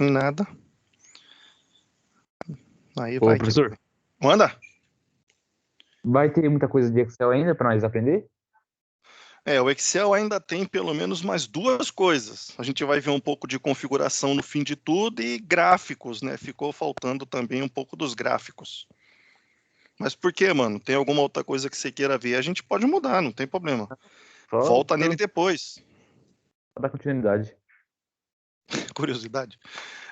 em nada. Aí Ô, vai que professor, vai. Manda! vai ter muita coisa de Excel ainda para nós aprender? O Excel ainda tem pelo menos mais duas coisas. A gente vai ver um pouco de configuração no fim de tudo e gráficos, né? Ficou faltando também um pouco dos gráficos. Mas por quê, mano? Tem alguma outra coisa que você queira ver? A gente pode mudar, não tem problema. Só Volta nele depois. pra dar continuidade. Curiosidade.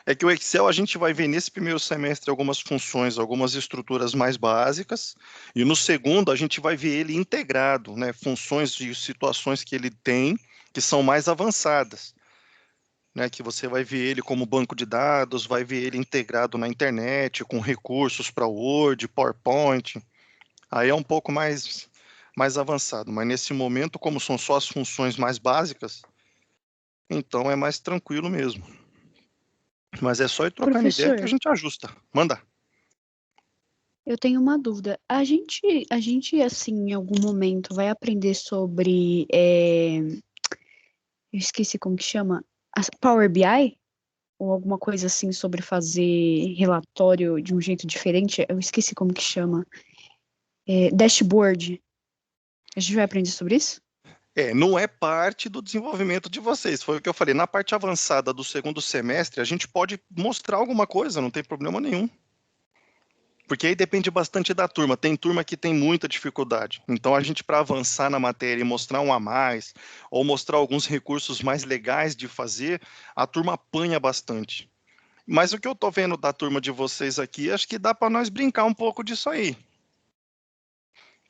É que o Excel a gente vai ver nesse primeiro semestre algumas funções, algumas estruturas mais básicas, e no segundo a gente vai ver ele integrado, né? Funções e situações que ele tem que são mais avançadas, né? Que você vai ver ele como banco de dados, vai ver ele integrado na internet, com recursos para Word, PowerPoint. Aí é um pouco mais avançado, mas nesse momento, como são só as funções mais básicas, então é mais tranquilo mesmo. Mas é só ir trocando ideia que a Professor, gente ajusta. Manda. eu tenho uma dúvida. A gente, assim, em algum momento vai aprender sobre, eu esqueci como que chama, Power BI? Ou alguma coisa assim sobre fazer relatório de um jeito diferente? Eu esqueci como que chama. Dashboard. A gente vai aprender sobre isso? Não é parte do desenvolvimento de vocês. Foi o que eu falei. Na parte avançada do segundo semestre, a gente pode mostrar alguma coisa, não tem problema nenhum. Porque aí depende bastante da turma. Tem turma que tem muita dificuldade. Então, a gente, para avançar na matéria e mostrar um a mais, ou mostrar alguns recursos mais legais de fazer, a turma apanha bastante. Mas o que eu tô vendo da turma de vocês aqui, acho que dá para nós brincar um pouco disso aí.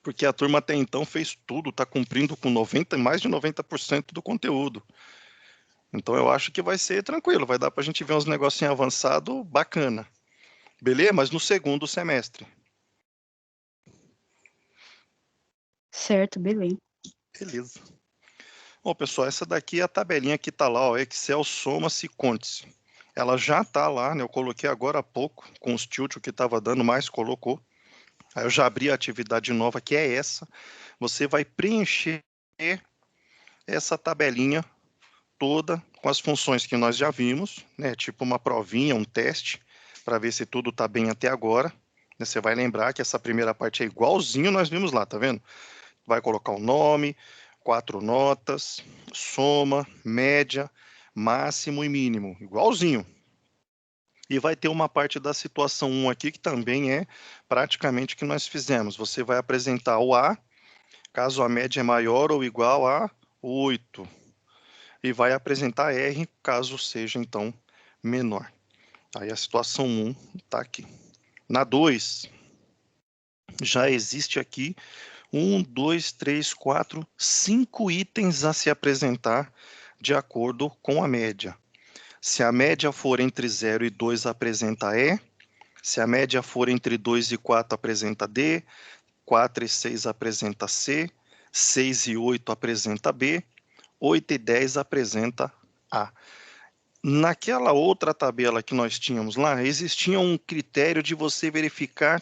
Porque a turma até então fez tudo, está cumprindo com mais de 90% do conteúdo. Então eu acho que vai ser tranquilo, vai dar para a gente ver uns negocinhos avançados bacana. Beleza? Mas no segundo semestre. Certo, beleza. Beleza. Bom, pessoal, essa daqui é a tabelinha que está lá, ó, Excel soma-se conte-se. Ela já está lá, né? Eu coloquei agora há pouco, com os tilt que estava dando, mais colocou. Aí eu já abri a atividade nova, que é essa. Você vai preencher essa tabelinha toda com as funções que nós já vimos, né? Tipo uma provinha, um teste, para ver se tudo está bem até agora. Você vai lembrar que essa primeira parte é igualzinho nós vimos lá, tá vendo? Vai colocar o nome, 4 notas, soma, média, máximo e mínimo, igualzinho. E vai ter uma parte da situação 1 aqui que também é praticamente o que nós fizemos. Você vai apresentar o A, caso a média é maior ou igual a 8. E vai apresentar R, caso seja, então, menor. Aí a situação 1 está aqui. Na 2, já existe aqui 1, 2, 3, 4, 5 itens a se apresentar de acordo com a média. Se a média for entre 0 e 2, apresenta E. Se a média for entre 2 e 4, apresenta D. 4 e 6 apresenta C. 6 e 8 apresenta B. 8 e 10 apresenta A. Naquela outra tabela que nós tínhamos lá, existia um critério de você verificar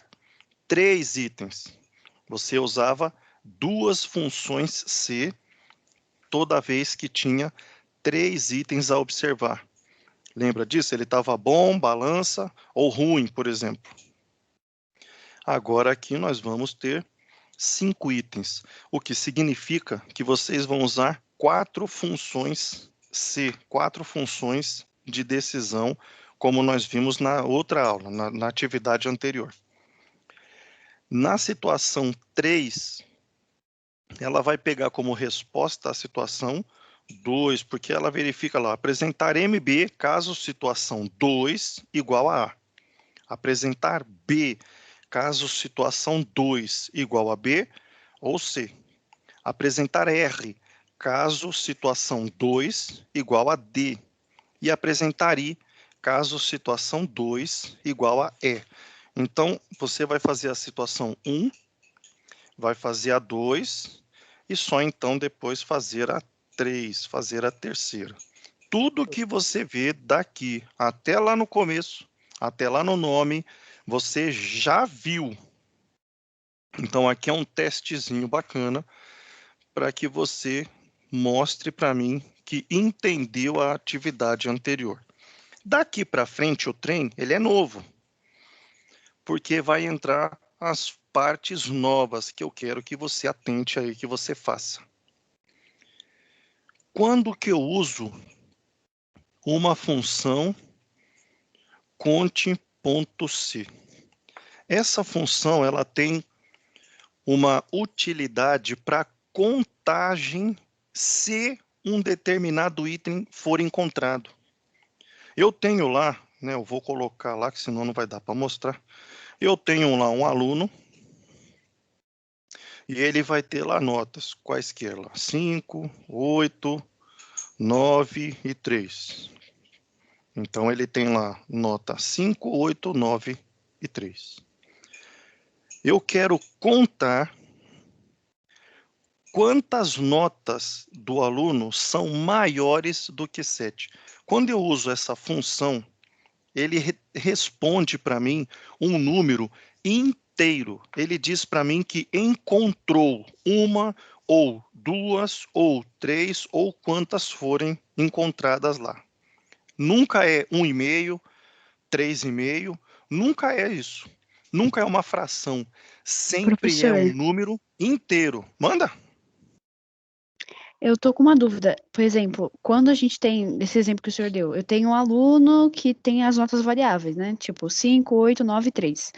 3 itens. Você usava 2 funções C toda vez que tinha 3 itens a observar. Lembra disso? Ele estava bom, balança ou ruim, por exemplo. Agora aqui nós vamos ter 5 itens, o que significa que vocês vão usar 4 funções C, 4 funções de decisão, como nós vimos na outra aula, na atividade anterior. Na situação 3, ela vai pegar como resposta a situação 2, porque ela verifica lá, apresentar MB caso situação 2 igual a A. Apresentar B caso situação 2 igual a B ou C. Apresentar R caso situação 2 igual a D. E apresentar I caso situação 2 igual a E. Então, você vai fazer a situação 1, vai fazer a 2 e só então depois fazer a 3, fazer a terceira. Tudo que você vê daqui até lá no começo, até lá no nome, você já viu. Então aqui é um testezinho bacana para que você mostre para mim que entendeu a atividade anterior. Daqui para frente, o trem, ele é novo, porque vai entrar as partes novas que eu quero que você atente aí, que você faça. Quando que eu uso uma função conte.c? Essa função, ela tem uma utilidade para contagem se um determinado item for encontrado. Eu tenho lá, né, eu vou colocar lá, que senão não vai dar para mostrar. Eu tenho lá um aluno e ele vai ter lá notas quaisquer lá, 5, 8, 9 e 3. Então ele tem lá nota 5, 8, 9 e 3. Eu quero contar quantas notas do aluno são maiores do que 7. Quando eu uso essa função, ele responde para mim um número inteiro. Ele diz para mim que encontrou uma ou duas ou três ou quantas forem encontradas lá. Nunca é 1,5, 3,5, nunca é isso. Nunca é uma fração. Sempre é Professor, um número inteiro. Manda! eu tô com uma dúvida. Por exemplo, quando a gente tem, esse exemplo que o senhor deu, eu tenho um aluno que tem as notas variáveis, né? Tipo 5, 8, 9, 3.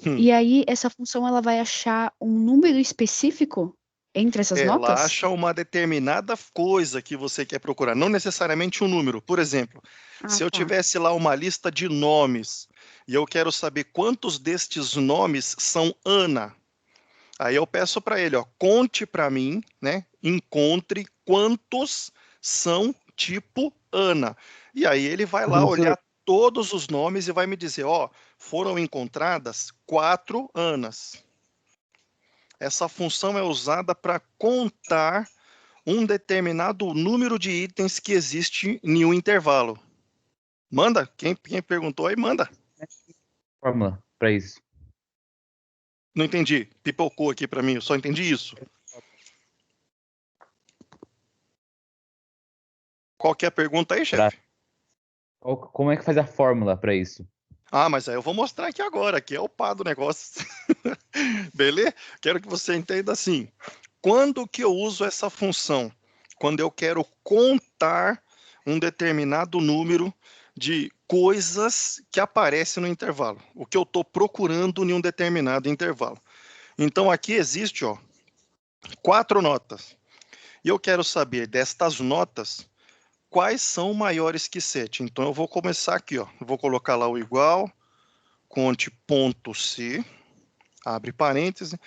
Hum. E aí, essa função, ela vai achar um número específico entre essas Ela notas? acha uma determinada coisa que você quer procurar, não necessariamente um número. Por exemplo, Ah, se eu tá. tivesse lá uma lista de nomes e eu quero saber quantos destes nomes são Ana, aí eu peço para ele, ó, conte para mim, né? Encontre quantos são tipo Ana. E aí ele vai lá Professor, olhar todos os nomes e vai me dizer, ó, foram encontradas 4 Anas. Essa função é usada para contar um determinado número de itens que existe em um intervalo. Manda, quem perguntou aí, manda. fórmula para isso. Não entendi, pipocou aqui para mim, eu só entendi isso. Qual que é a pergunta aí, Pra, chefe? como é que faz a fórmula para isso? Ah, mas aí eu vou mostrar aqui agora, que é o pá do negócio. Beleza? Quero que você entenda assim. Quando que eu uso essa função? Quando eu quero contar um determinado número de coisas que aparecem no intervalo. O que eu estou procurando em um determinado intervalo. Então aqui existe, ó, 4 notas. E eu quero saber destas notas quais são maiores que 7. Então eu vou começar aqui, ó. Eu vou colocar lá o igual, conte.c, abre parêntese.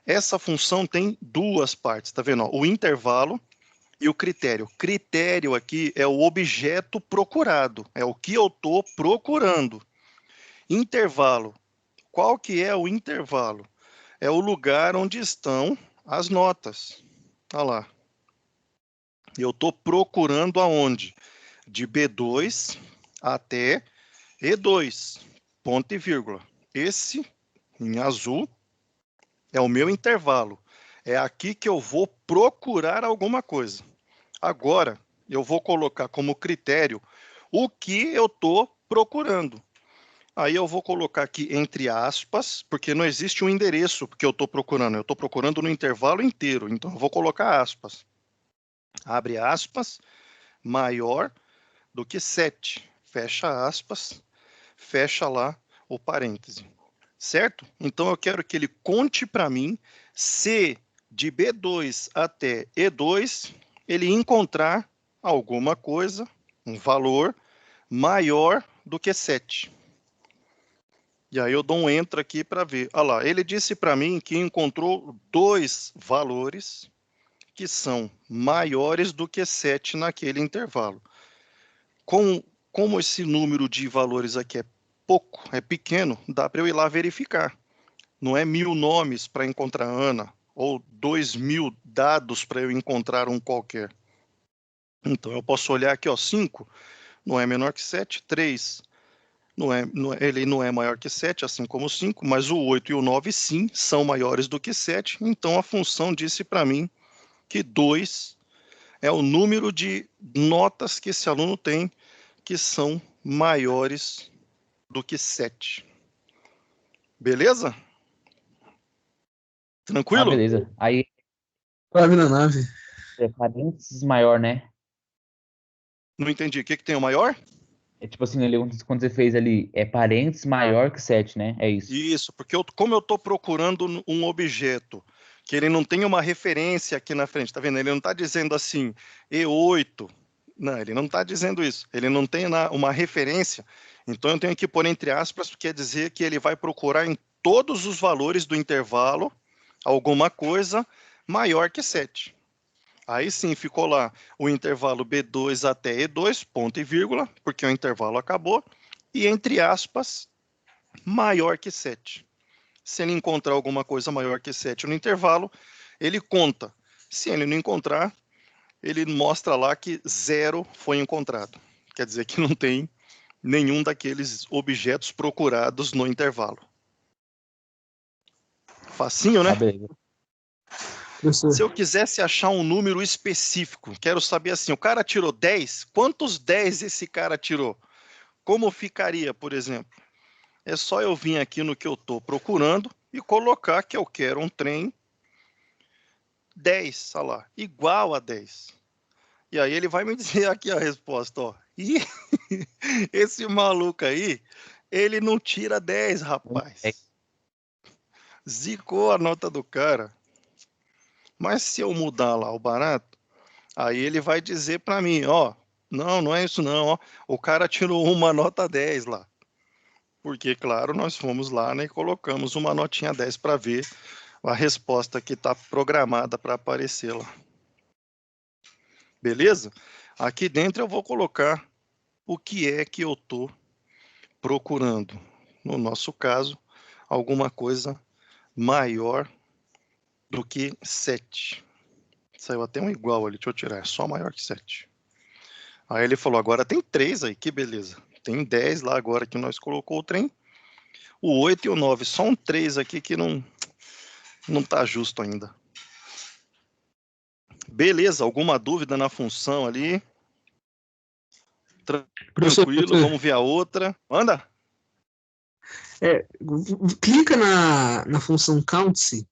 Essa função tem duas partes, tá vendo? Ó? O intervalo e o critério. Critério aqui é o objeto procurado, é o que eu estou procurando. Intervalo. Qual que é o intervalo? É o lugar onde estão as notas. Olha lá. Eu estou procurando aonde? De B2 até E2, ponto e vírgula. Esse, em azul, é o meu intervalo. É aqui que eu vou procurar alguma coisa. Agora, eu vou colocar como critério o que eu estou procurando. Aí eu vou colocar aqui entre aspas, porque não existe um endereço que eu estou procurando. Eu estou procurando no intervalo inteiro, então eu vou colocar aspas. Abre aspas, maior do que 7. Fecha aspas, fecha lá o parêntese. Certo? Então eu quero que ele conte para mim se de B2 até E2 ele encontrar alguma coisa, um valor maior do que 7. E aí eu dou um enter aqui para ver. Olha lá, ele disse para mim que encontrou 2 valores que são maiores do que 7 naquele intervalo. Como esse número de valores aqui é pouco, é pequeno, dá para eu ir lá verificar. Não é 1.000 nomes para encontrar Ana, ou 2.000 dados para eu encontrar um qualquer. Então eu posso olhar aqui, ó, 5 não é menor que 7, 3 ele não é maior que 7, assim como 5, mas o 8 e o 9 sim são maiores do que 7, então a função disse para mim que 2 é o número de notas que esse aluno tem que são maiores do que 7. Beleza? Tranquilo? Beleza. Aí Suave na nave. é parênteses maior, né? Não entendi. O que tem o maior? É tipo assim, ali, quando você fez ali, é parênteses maior que 7, né? É isso. Isso, porque como eu estou procurando um objeto que ele não tem uma referência aqui na frente, tá vendo? Ele não está dizendo assim, E8. Não, ele não está dizendo isso. Ele não tem uma referência. Então eu tenho que pôr entre aspas, quer dizer que ele vai procurar em todos os valores do intervalo alguma coisa maior que 7. Aí sim ficou lá o intervalo B2 até E2, ponto e vírgula, porque o intervalo acabou, e entre aspas, maior que 7. Se ele encontrar alguma coisa maior que 7 no intervalo, ele conta. Se ele não encontrar, ele mostra lá que 0 foi encontrado. Quer dizer que não tem nenhum daqueles objetos procurados no intervalo. Facinho, né? Beleza. Professor, Se eu quisesse achar um número específico, quero saber assim, o cara tirou 10, quantos 10 esse cara tirou? Como ficaria, por exemplo? É só eu vir aqui no que eu estou procurando e colocar que eu quero um trem 10, olha lá, igual a 10. E aí ele vai me dizer aqui a resposta, ó. E esse maluco aí, ele não tira 10, rapaz. Zicou a nota do cara. Mas se eu mudar lá o barato, aí ele vai dizer para mim, ó, não é isso não, ó. O cara tirou uma nota 10 lá. Porque, claro, nós fomos lá, né, e colocamos uma notinha 10 para ver a resposta que está programada para aparecer lá. Beleza? Aqui dentro eu vou colocar o que é que eu estou procurando. No nosso caso, alguma coisa maior do que 7. Saiu até um igual ali, deixa eu tirar, é só maior que 7. Aí ele falou, agora tem 3 aí, que beleza. Tem 10 lá agora que nós colocou o trem. O 8 e o 9, só um 3 aqui que não tá justo ainda. Beleza, alguma dúvida na função ali? Tranquilo, vamos ver a outra. Manda. clica na função count-se,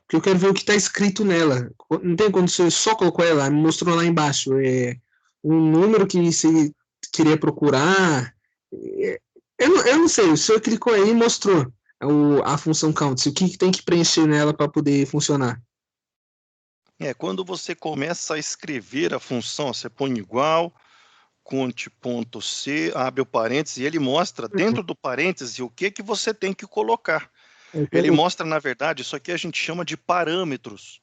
que eu quero ver o que está escrito nela. Não tem quando você só colocou ela, me mostrou lá embaixo. Um número que você queria procurar. Eu não sei, o senhor clicou aí e mostrou a função count-se, o que tem que preencher nela para poder funcionar. Quando você começa a escrever a função, você põe igual, conte.c, abre o parênteses e ele mostra dentro do parênteses o que você tem que colocar. Ele mostra, na verdade, isso aqui a gente chama de parâmetros.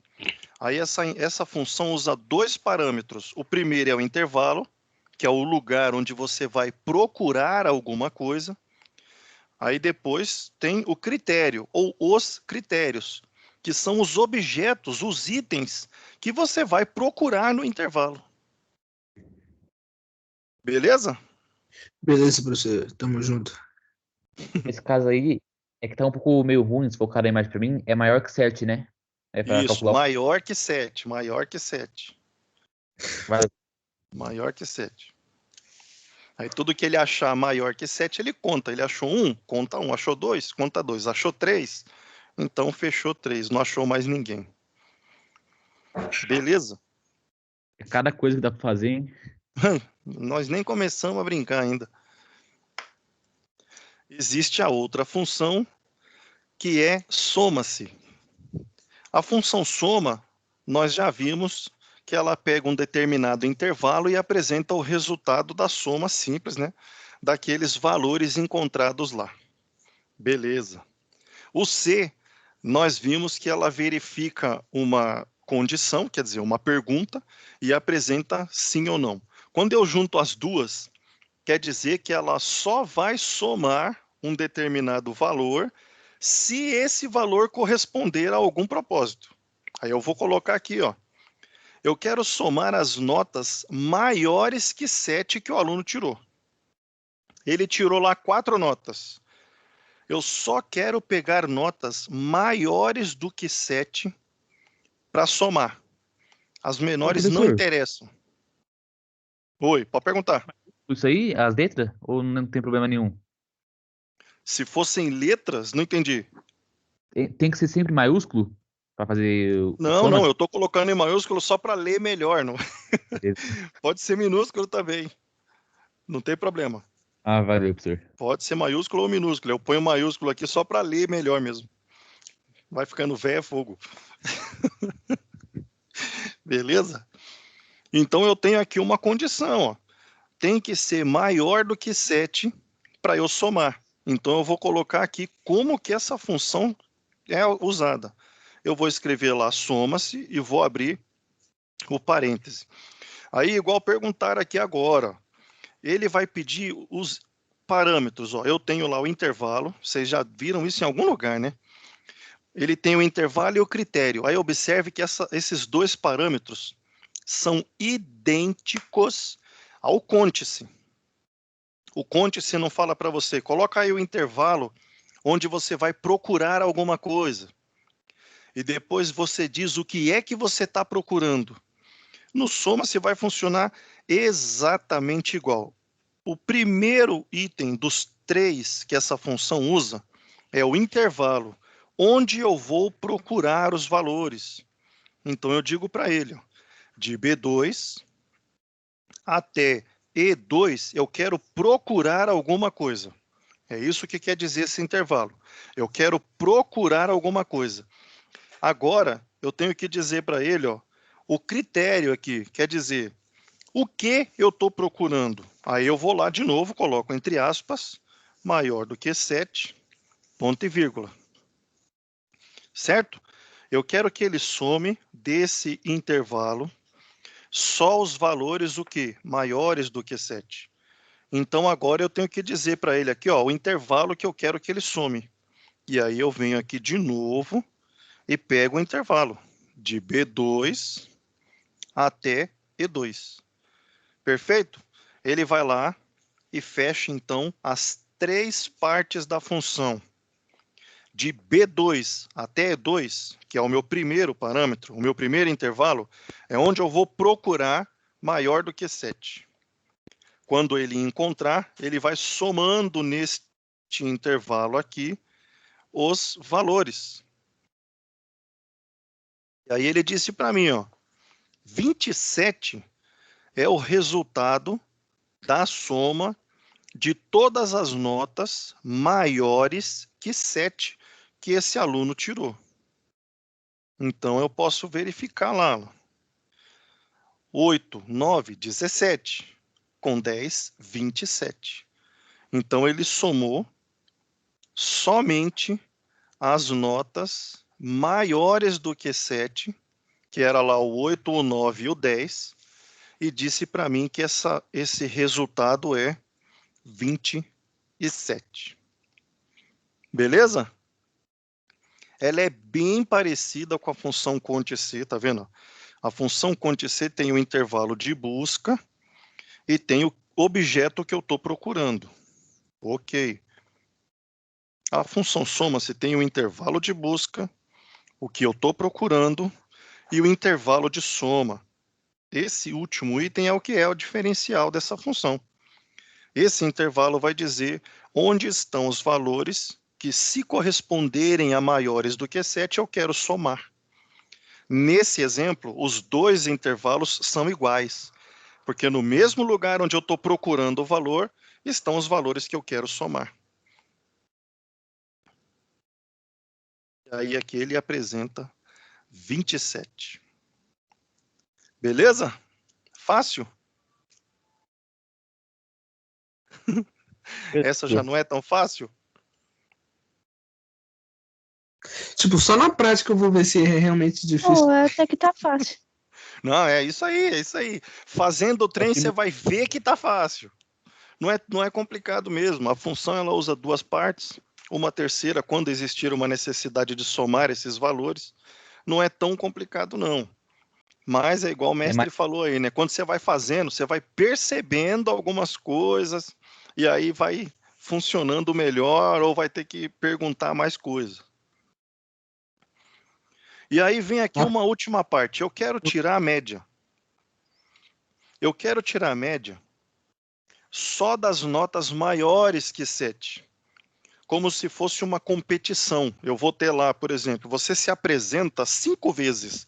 Aí essa função usa 2 parâmetros. O primeiro é o intervalo, que é o lugar onde você vai procurar alguma coisa. Aí depois tem o critério, ou os critérios, que são os objetos, os itens que você vai procurar no intervalo. Beleza? Beleza, professor, tamo junto. Esse caso aí é que tá um pouco meio ruim, se focar a imagem pra mim, é maior que 7, né? É pra Isso, calcular. maior que 7, maior que 7. Vai. Maior que 7. Aí tudo que ele achar maior que 7, ele conta. Ele achou 1, conta 1. Achou 2, conta 2. Achou 3, então fechou 3. Não achou mais ninguém. Beleza? É cada coisa que dá pra fazer, hein? Nós nem começamos a brincar ainda. Existe a outra função, que é soma-se. A função soma, nós já vimos que ela pega um determinado intervalo e apresenta o resultado da soma simples, né? Daqueles valores encontrados lá. Beleza. O C, nós vimos que ela verifica uma condição, quer dizer, uma pergunta, e apresenta sim ou não. Quando eu junto as duas, quer dizer que ela só vai somar um determinado valor se esse valor corresponder a algum propósito. Aí eu vou colocar aqui, ó. Eu quero somar as notas maiores que 7 que o aluno tirou. Ele tirou lá 4 notas. Eu só quero pegar notas maiores do que 7 para somar. As menores não interessam. Oi, pode perguntar. maiúsculo isso aí, as letras? Ou não tem problema nenhum? Se fossem letras, não entendi. Tem que ser sempre maiúsculo pra fazer o Não, soma? eu tô colocando em maiúsculo só para ler melhor. Não... Beleza. Pode ser minúsculo também. Não tem problema. Ah, valeu, professor. Pode ser maiúsculo ou minúsculo. Eu ponho maiúsculo aqui só para ler melhor mesmo. Vai ficando velho é fogo. Beleza? Então eu tenho aqui uma condição. Ó. Tem que ser maior do que 7 para eu somar. Então eu vou colocar aqui como que essa função é usada. Eu vou escrever lá soma-se e vou abrir o parêntese. Aí, igual perguntar aqui agora, ele vai pedir os parâmetros. Ó. Eu tenho lá o intervalo, vocês já viram isso em algum lugar, né? Ele tem o intervalo e o critério. Aí observe que esses dois parâmetros são idênticos ao côntese. O côntese não fala para você, coloca aí o intervalo onde você vai procurar alguma coisa. E depois você diz o que é que você está procurando. No soma-se vai funcionar exatamente igual. O primeiro item dos 3 que essa função usa é o intervalo, onde eu vou procurar os valores. Então eu digo para ele, ó, de B2 até E2, eu quero procurar alguma coisa. É isso que quer dizer esse intervalo. Eu quero procurar alguma coisa. Agora, eu tenho que dizer para ele, ó, o critério aqui, quer dizer, o que eu estou procurando? Aí eu vou lá de novo, coloco entre aspas, maior do que 7, ponto e vírgula. Certo? Eu quero que ele some desse intervalo só os valores o quê? Maiores do que 7. Então agora eu tenho que dizer para ele aqui, ó, o intervalo que eu quero que ele some. E aí eu venho aqui de novo e pego o intervalo de B2 até E2. Perfeito? Ele vai lá e fecha, então, as 3 partes da função. De B2 até E2, que é o meu primeiro parâmetro, o meu primeiro intervalo, é onde eu vou procurar maior do que 7. Quando ele encontrar, ele vai somando neste intervalo aqui os valores. E aí ele disse para mim, ó, 27 é o resultado da soma de todas as notas maiores que 7 que esse aluno tirou. Então, eu posso verificar lá. 8, 9, 17. Com 10, 27. Então, ele somou somente as notas maiores do que 7, que era lá o 8, o 9 e o 10, e disse para mim que esse resultado é 27. Beleza? Ela é bem parecida com a função cont-c, tá vendo? A função cont-c tem o intervalo de busca e tem o objeto que eu estou procurando. Ok. A função soma-se tem o intervalo de busca, o que eu estou procurando, e o intervalo de soma. Esse último item é o diferencial dessa função. Esse intervalo vai dizer onde estão os valores que, se corresponderem a maiores do que 7, eu quero somar. Nesse exemplo, os dois intervalos são iguais, porque no mesmo lugar onde eu estou procurando o valor, estão os valores que eu quero somar. E aí aqui ele apresenta 27. Beleza? Fácil? Essa já não é tão fácil? Tipo, só na prática eu vou ver se é realmente difícil. Oh, até que tá fácil. Não, é isso aí, é isso aí. Fazendo o trem, você vai ver que tá fácil. Não é complicado mesmo. A função ela usa 2 partes, uma terceira quando existir uma necessidade de somar esses valores. Não é tão complicado, não. Mas é igual o mestre falou aí, né? Quando você vai fazendo, você vai percebendo algumas coisas e aí vai funcionando melhor ou vai ter que perguntar mais coisas. E aí vem aqui uma última parte. Eu quero tirar a média. Eu quero tirar a média só das notas maiores que 7. Como se fosse uma competição. Eu vou ter lá, por exemplo, você se apresenta 5 vezes.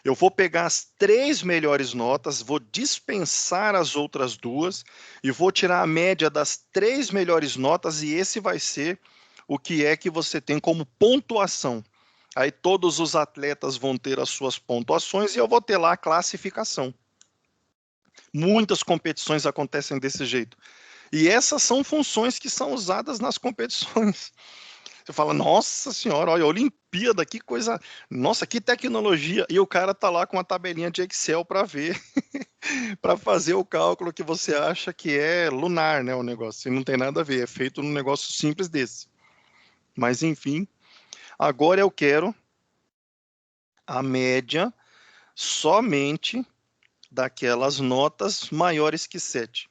Eu vou pegar as 3 melhores notas, vou dispensar as outras 2 e vou tirar a média das 3 melhores notas e esse vai ser o que é que você tem como pontuação. Aí todos os atletas vão ter as suas pontuações e eu vou ter lá a classificação. Muitas competições acontecem desse jeito. E essas são funções que são usadas nas competições. Você fala, nossa senhora, olha, Olimpíada, que coisa, nossa, que tecnologia. E o cara tá lá com uma tabelinha de Excel para ver, para fazer o cálculo que você acha que é lunar, né, o negócio. E não tem nada a ver, é feito num negócio simples desse. Mas, enfim, agora eu quero a média somente daquelas notas maiores que 7.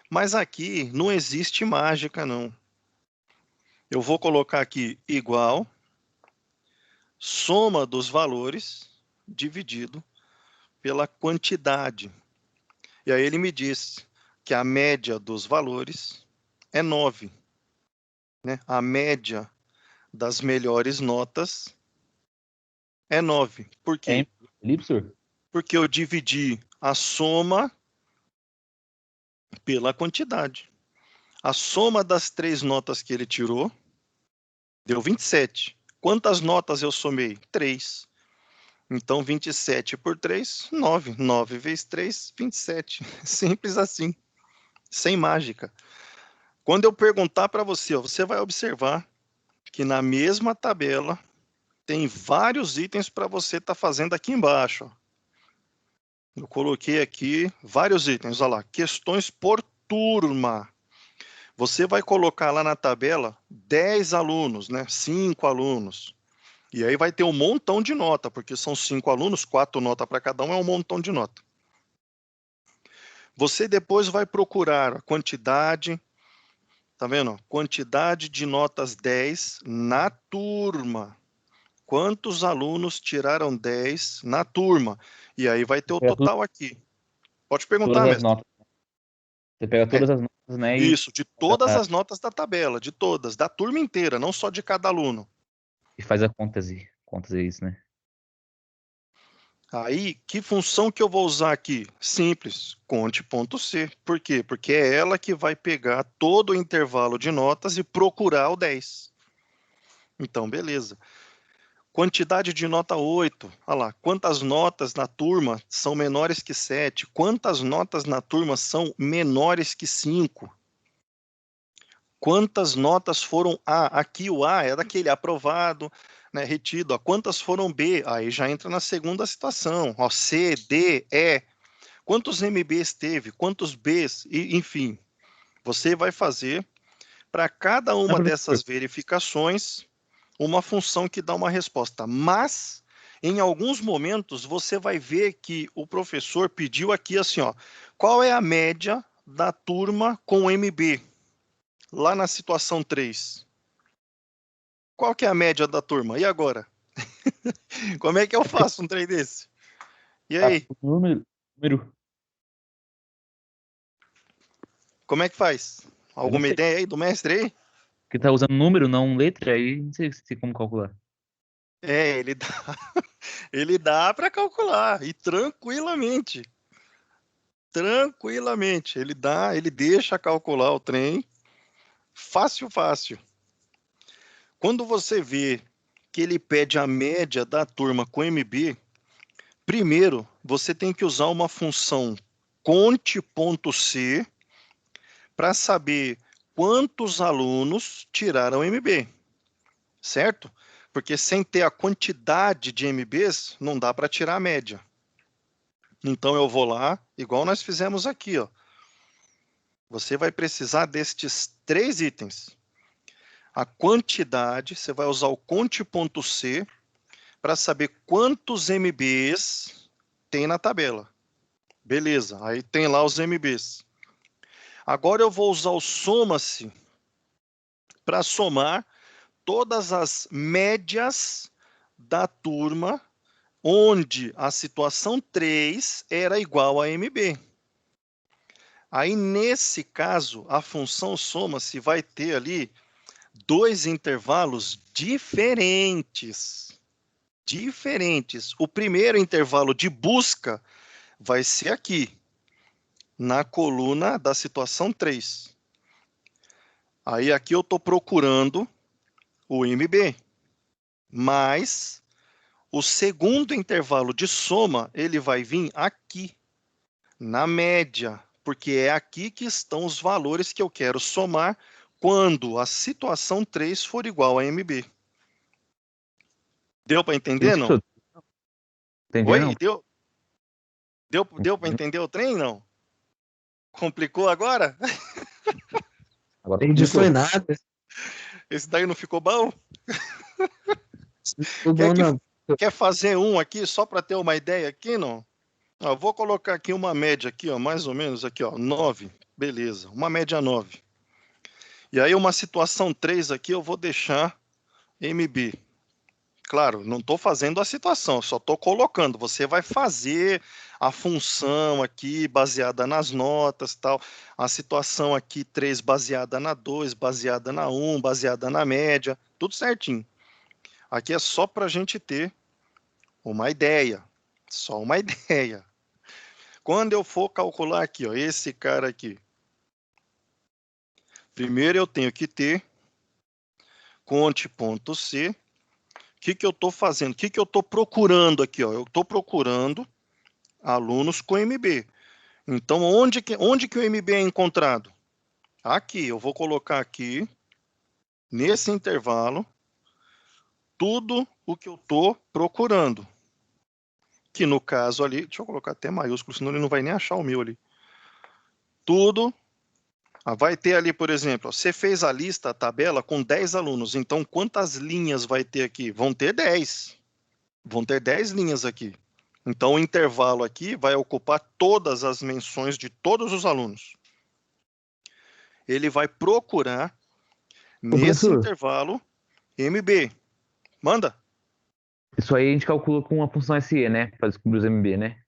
Mas aqui não existe mágica, não. Eu vou colocar aqui igual, soma dos valores, dividido pela quantidade. E aí ele me diz que a média dos valores é 9. Né? A média das melhores notas é 9. Por quê? Lipsur? Porque eu dividi a soma pela quantidade. A soma das 3 notas que ele tirou deu 27. Quantas notas eu somei? 3. Então, 27 por 3, 9. 9 vezes 3, 27. Simples assim. Sem mágica. Quando eu perguntar para você, ó, você vai observar que na mesma tabela tem vários itens para você estar fazendo aqui embaixo. Ó. Eu coloquei aqui vários itens. Olha lá, questões por turma. Você vai colocar lá na tabela 10 alunos, né? 5 alunos. E aí vai ter um montão de nota, porque são 5 alunos, 4 notas para cada um, é um montão de nota. Você depois vai procurar a quantidade, tá vendo? Quantidade de notas 10 na turma. Quantos alunos tiraram 10 na turma? E aí vai ter o total aqui. Pode perguntar, Todas as mestre. notas. Você pega todas as notas, né? Isso, de todas as notas da tabela, de todas, da turma inteira, não só de cada aluno. E faz a contas é isso, né? Aí, que função que eu vou usar aqui? Simples, conte.c. Por quê? Porque é ela que vai pegar todo o intervalo de notas e procurar o 10. Então, beleza. Quantidade de nota 8. Olha lá, quantas notas na turma são menores que 7? Quantas notas na turma são menores que 5? Quantas notas foram A? Aqui o A é daquele aprovado, né, retido. Ó. Quantas foram B? Aí já entra na segunda situação. Ó, C, D, E. Quantos MBs teve? Quantos Bs? E, enfim, você vai fazer para cada uma dessas verificações uma função que dá uma resposta. Mas, em alguns momentos, você vai ver que o professor pediu aqui assim, ó, qual é a média da turma com MB? Lá na situação 3. Qual que é a média da turma? E agora? Como é que eu faço um trem desse? E aí? Número. Como é que faz? Alguma sei. ideia aí do mestre aí? Porque tá usando número, não letra, aí não sei como calcular. É, ele dá para calcular e tranquilamente. Tranquilamente. Ele deixa calcular o trem fácil, fácil. Quando você vê que ele pede a média da turma com MB, primeiro você tem que usar uma função conte.c para saber quantos alunos tiraram MB, certo? Porque sem ter a quantidade de MBs, não dá para tirar a média. Então eu vou lá, igual nós fizemos aqui, ó. Você vai precisar destes 3 itens. A quantidade, você vai usar o conte.c para saber quantos MBs tem na tabela. Beleza, aí tem lá os MBs. Agora eu vou usar o soma-se para somar todas as médias da turma onde a situação 3 era igual a MB. Aí, nesse caso, a função soma-se vai ter ali 2 intervalos diferentes. O primeiro intervalo de busca vai ser aqui, na coluna da situação 3. Aí aqui eu estou procurando o MB, mas o segundo intervalo de soma, ele vai vir aqui, na média, porque é aqui que estão os valores que eu quero somar quando a situação 3 for igual a MB. Deu para entender, não? Isso. Entendi, Oi? não. Deu para entender o trem, não? Complicou agora? Agora Entendi, complicou. foi nada. Esse daí não ficou bom? Ficou bom, não. Quer fazer um aqui só para ter uma ideia aqui, não? Ó, vou colocar aqui uma média aqui, ó, mais ou menos aqui, ó, 9. Beleza, uma média 9. E aí uma situação 3 aqui eu vou deixar MB. Claro, não estou fazendo a situação, só estou colocando. Você vai fazer a função aqui baseada nas notas, tal. A situação aqui 3 baseada na 2, baseada na 1, baseada na média, tudo certinho. Aqui é só para a gente ter uma ideia, só uma ideia. Quando eu for calcular aqui, ó, esse cara aqui, primeiro eu tenho que ter conte.c. O que eu estou fazendo? O que eu estou procurando aqui? Ó? Eu estou procurando alunos com MB. Então, onde que o MB é encontrado? Aqui, eu vou colocar aqui, nesse intervalo, tudo o que eu estou procurando. Que no caso ali, deixa eu colocar até maiúsculo, senão ele não vai nem achar o meu ali. Tudo. Vai ter ali, por exemplo, você fez a lista, a tabela, com 10 alunos. Então, quantas linhas vai ter aqui? Vão ter 10. Vão ter 10 linhas aqui. Então, o intervalo aqui vai ocupar todas as menções de todos os alunos. Ele vai procurar, nesse professor, intervalo, MB. Manda. isso aí a gente calcula com uma função SE, né? Para descobrir os MB, né?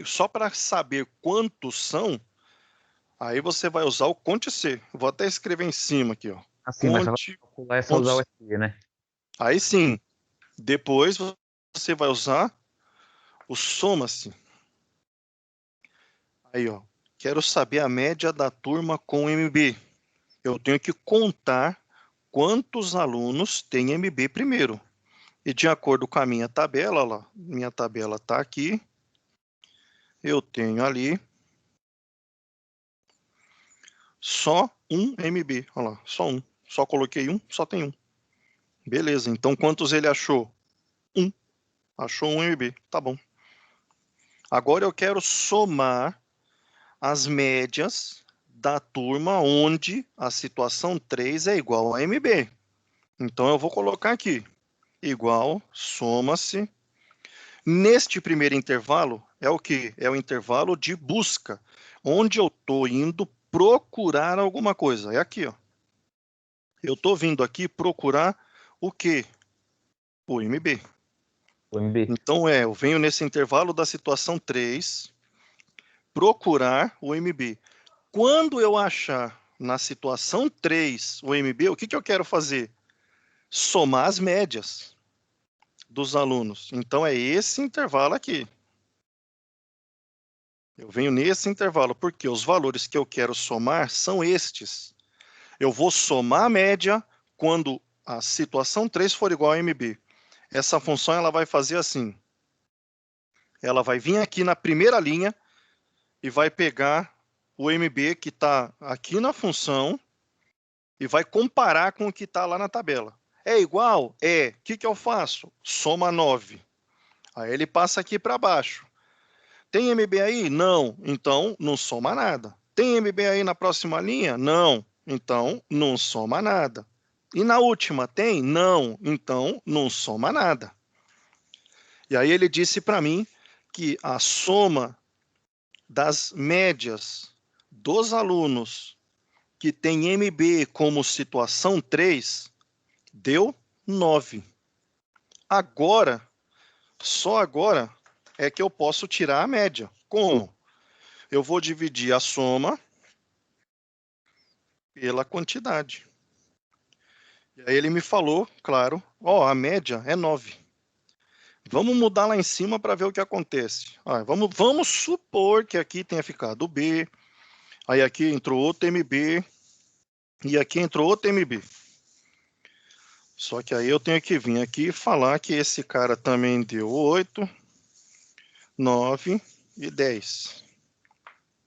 Só para saber quantos são, aí você vai usar o conte-C. Vou até escrever em cima aqui, ó. Assim, mas para calcular é só usar o SE, né? Aí sim, depois você vai usar o soma-se. Aí, ó. Quero saber a média da turma com MB. Eu tenho que contar quantos alunos tem MB primeiro. E de acordo com a minha tabela, ó lá, minha tabela está aqui. Eu tenho ali só um MB. Olha lá, só um. Só coloquei um, só tem um. Beleza, então quantos ele achou? Um. Achou um MB, tá bom. Agora eu quero somar as médias da turma onde a situação 3 é igual a MB. Então eu vou colocar aqui, igual, soma-se. Neste primeiro intervalo, é o quê? É o intervalo de busca, onde eu estou indo procurar alguma coisa. É aqui, ó. Eu estou vindo aqui procurar o quê? O MB. O MB. Então, eu venho nesse intervalo da situação 3, procurar o MB. Quando eu achar na situação 3 o MB, o que eu quero fazer? Somar as médias dos alunos. Então, é esse intervalo aqui. Eu venho nesse intervalo, porque os valores que eu quero somar são estes. Eu vou somar a média quando a situação 3 for igual a MB. Essa função ela vai fazer assim. Ela vai vir aqui na primeira linha e vai pegar o MB que está aqui na função e vai comparar com o que está lá na tabela. É igual? É. O que eu faço? Soma 9. Aí ele passa aqui para baixo. Tem MB aí? Não. Então, não soma nada. Tem MB aí na próxima linha? Não. Então, não soma nada. E na última, tem? Não. Então, não soma nada. E aí ele disse para mim que a soma das médias dos alunos que tem MB como situação 3 deu 9. Agora, só agora, é que eu posso tirar a média. Como? eu vou dividir a soma pela quantidade. E aí ele me falou, claro, ó, a média é 9. Vamos mudar lá em cima para ver o que acontece. Vamos supor que aqui tenha ficado B, aí aqui entrou outro MB, e aqui entrou outro MB. Só que aí eu tenho que vir aqui e falar que esse cara também deu 8, 9 e 10.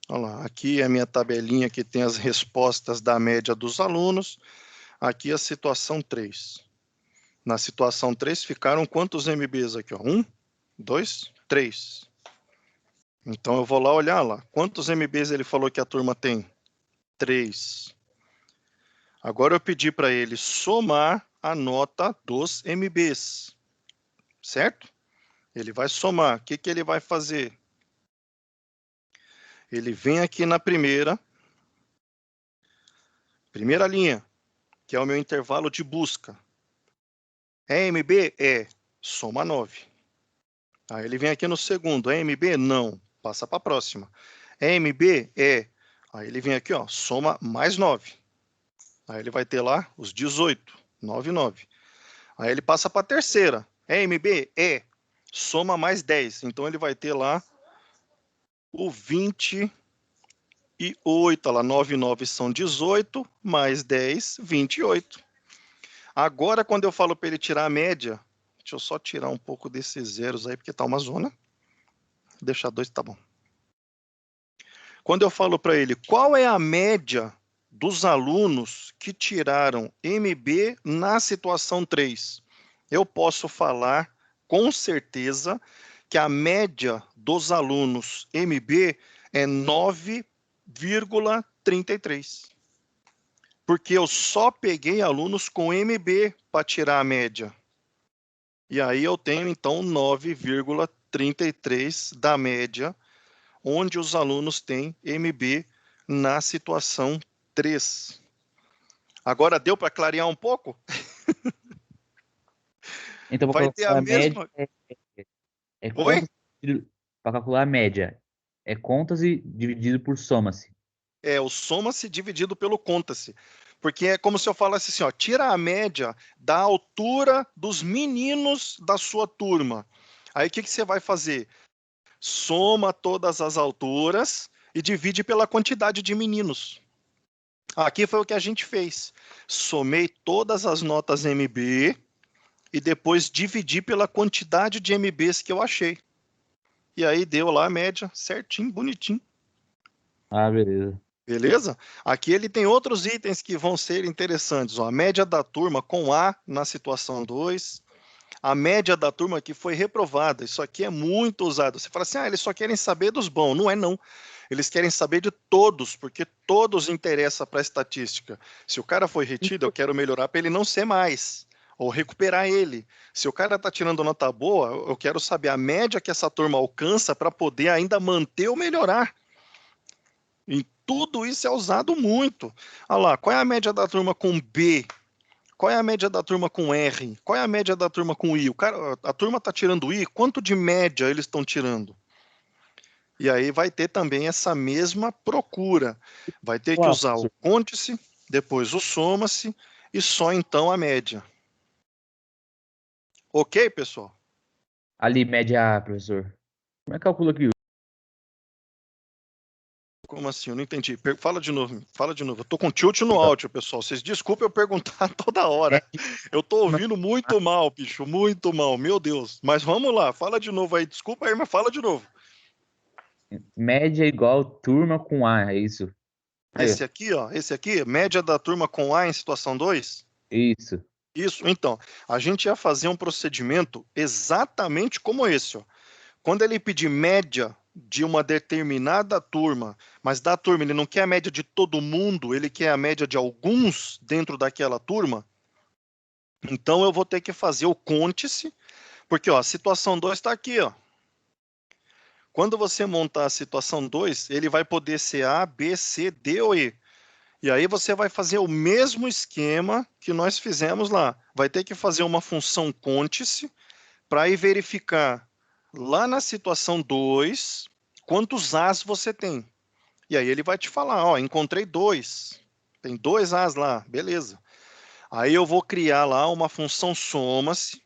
Olha lá, aqui é a minha tabelinha que tem as respostas da média dos alunos. Aqui a situação 3. Na situação 3 ficaram quantos MBs aqui? 1, 2, 3. Então eu vou lá olhar lá. Quantos MBs ele falou que a turma tem? 3. Agora eu pedi para ele somar a nota dos MBs. Certo? Ele vai somar. O que ele vai fazer? Ele vem aqui na primeira linha, que é o meu intervalo de busca. É MB? É. Soma 9. Aí ele vem aqui no segundo. É MB? Não. Passa para a próxima. É MB? É. Aí ele vem aqui, ó, soma mais 9. Aí ele vai ter lá os 18. 9, 9. Aí ele passa para a terceira. É MB? É. Soma mais 10. Então ele vai ter lá o 28. Olha lá, 9 e 9 são 18, mais 10, 28. Agora, quando eu falo para ele tirar a média, deixa eu só tirar um pouco desses zeros aí, porque tá uma zona. Deixar 2, tá bom. Quando eu falo para ele, qual é a média dos alunos que tiraram MB na situação 3? Eu posso falar com certeza que a média dos alunos MB é 9,33. Porque eu só peguei alunos com MB para tirar a média. E aí eu tenho, então, 9,33 da média, onde os alunos têm MB na situação 3. Agora deu para clarear um pouco? Então, Vai ter a mesma... Oi? Para calcular a média, é conta-se dividido por soma-se. É o soma-se dividido pelo conta-se. Porque é como se eu falasse assim, ó, tira a média da altura dos meninos da sua turma. Aí o que você vai fazer? Soma todas as alturas e divide pela quantidade de meninos. Aqui foi o que a gente fez. Somei todas as notas MB e depois dividi pela quantidade de MBs que eu achei. E aí deu lá a média certinho, bonitinho. Ah, beleza. Beleza? Aqui ele tem outros itens que vão ser interessantes. Ó, a média da turma com A na situação 2. A média da turma que foi reprovada. Isso aqui é muito usado. Você fala assim, eles só querem saber dos bons. Não é, não. Eles querem saber de todos, porque todos interessam para a estatística. Se o cara foi retido, eu quero melhorar para ele não ser mais, ou recuperar ele. Se o cara está tirando nota boa, eu quero saber a média que essa turma alcança para poder ainda manter ou melhorar. E tudo isso é usado muito. Olha lá, qual é a média da turma com B? Qual é a média da turma com R? Qual é a média da turma com I? A turma está tirando I, quanto de média eles estão tirando? E aí vai ter também essa mesma procura. Vai ter que usar o conte-se, depois o soma-se e só então a média. Ok, pessoal? Ali, média A, professor. Como é que calcula aqui? Como assim? Eu não entendi. Fala de novo. Eu tô com tilt no áudio, pessoal. Vocês desculpem eu perguntar toda hora. Eu tô ouvindo muito mal, bicho. Muito mal. Meu Deus. Mas vamos lá. Fala de novo aí. Desculpa aí, mas fala de novo. Média igual turma com A, é isso? Aí, Esse aqui, ó. Esse aqui, média da turma com A em situação 2? Isso. Isso. Então, a gente ia fazer um procedimento exatamente como esse, ó. Quando ele pedir média de uma determinada turma, mas da turma ele não quer a média de todo mundo, ele quer a média de alguns dentro daquela turma, então eu vou ter que fazer o conte-se, porque ó, a situação 2 está aqui. Ó. Quando você montar a situação 2, ele vai poder ser A, B, C, D ou E. E aí você vai fazer o mesmo esquema que nós fizemos lá. Vai ter que fazer uma função conte-se para ir verificar lá na situação 2, quantos As você tem? E aí ele vai te falar, ó, encontrei 2. Tem 2 A's lá, beleza. Aí eu vou criar lá uma função soma-se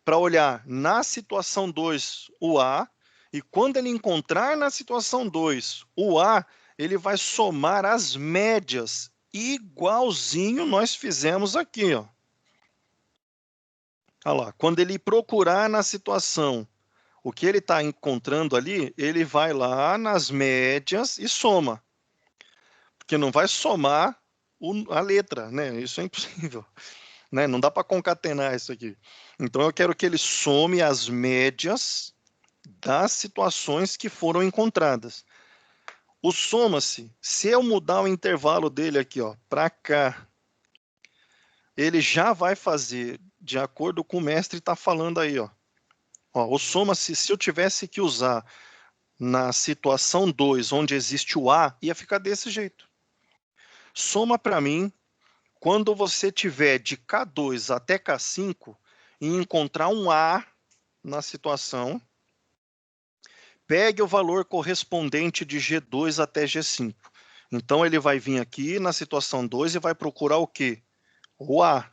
para olhar na situação 2 o A, e quando ele encontrar na situação 2 o A, ele vai somar as médias, igualzinho nós fizemos aqui, ó. Olha lá, quando ele procurar na situação o que ele está encontrando ali, ele vai lá nas médias e soma. Porque não vai somar a letra, né? Isso é impossível. Né? Não dá para concatenar isso aqui. Então eu quero que ele some as médias das situações que foram encontradas. O soma-se, se eu mudar o intervalo dele aqui, ó, para cá, ele já vai fazer de acordo com o mestre está falando aí, ó. Ó, o soma-se, se eu tivesse que usar na situação 2, onde existe o A, ia ficar desse jeito. Soma para mim quando você tiver de K2 até K5 e encontrar um A na situação, pegue o valor correspondente de G2 até G5. Então ele vai vir aqui na situação 2 e vai procurar o quê? O A.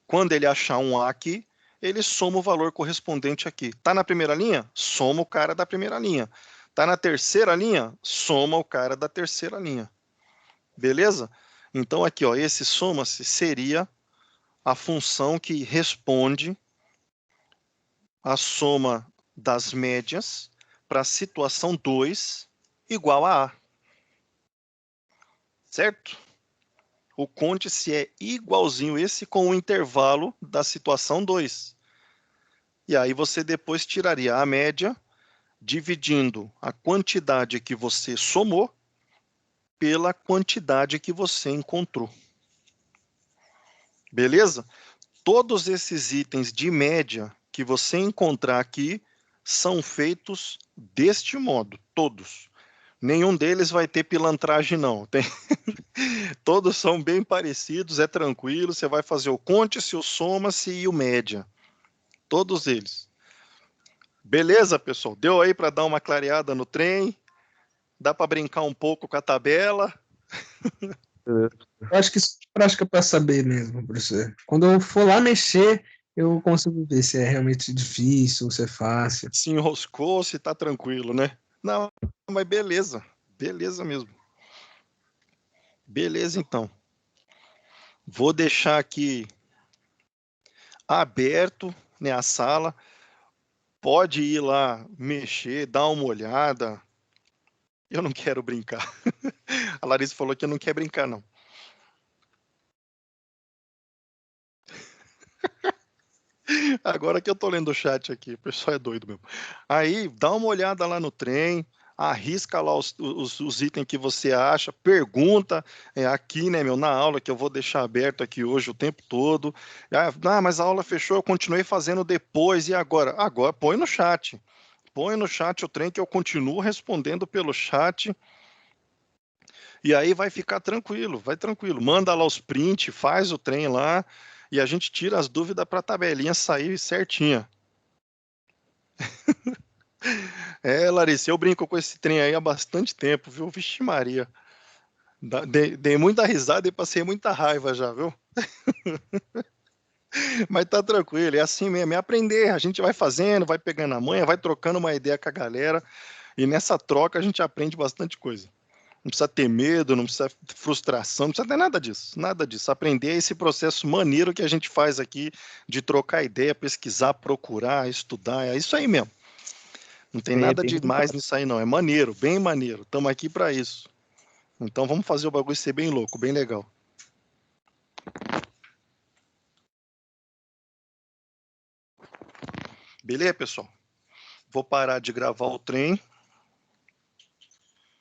Quando ele achar um A aqui, ele soma o valor correspondente aqui. Está na primeira linha? Soma o cara da primeira linha. Está na terceira linha? Soma o cara da terceira linha. Beleza? Então aqui, ó, esse soma-se seria a função que responde a soma das médias para a situação 2 igual a A. Certo? O conte-se é igualzinho esse com o intervalo da situação 2. E aí você depois tiraria a média, dividindo a quantidade que você somou pela quantidade que você encontrou. Beleza? Todos esses itens de média que você encontrar aqui são feitos deste modo, todos. Nenhum deles vai ter pilantragem, não. Todos são bem parecidos, é tranquilo, você vai fazer o conte-se, o soma-se e o média. Todos eles. Beleza, pessoal? Deu aí para dar uma clareada no trem? Dá para brincar um pouco com a tabela? Eu acho que isso é prática para saber mesmo, professor. Quando eu for lá mexer, eu consigo ver se é realmente difícil, se é fácil. Se enroscou, se tá tranquilo, né? Não, mas beleza. Beleza mesmo. Beleza, então. Vou deixar aqui aberto, né, a sala. Pode ir lá mexer, dar uma olhada. Eu não quero brincar. A Larissa falou que não quer brincar, não. Agora que eu tô lendo o chat aqui, o pessoal é doido mesmo. Aí, dá uma olhada lá no trem, arrisca lá os itens que você acha, pergunta aqui, né, meu, na aula, que eu vou deixar aberto aqui hoje o tempo todo. Ah, mas a aula fechou, eu continuei fazendo depois, e agora? Agora, põe no chat. Põe no chat o trem que eu continuo respondendo pelo chat. E aí vai ficar tranquilo, vai tranquilo. Manda lá os prints, faz o trem lá, e a gente tira as dúvidas para a tabelinha sair certinha. Larissa, eu brinco com esse trem aí há bastante tempo, viu? Vixe Maria. Dei muita risada e passei muita raiva já, viu? Mas tá tranquilo, é assim mesmo, é aprender. A gente vai fazendo, vai pegando a manha, vai trocando uma ideia com a galera, e nessa troca a gente aprende bastante coisa. Não precisa ter medo, não precisa ter frustração, não precisa ter nada disso, nada disso. Aprender é esse processo maneiro que a gente faz aqui de trocar ideia, pesquisar, procurar, estudar, é isso aí mesmo. Não tem nada de mais nisso aí não, é maneiro, bem maneiro. Estamos aqui para isso. Então vamos fazer o bagulho ser bem louco, bem legal. Beleza, pessoal? Vou parar de gravar o trem.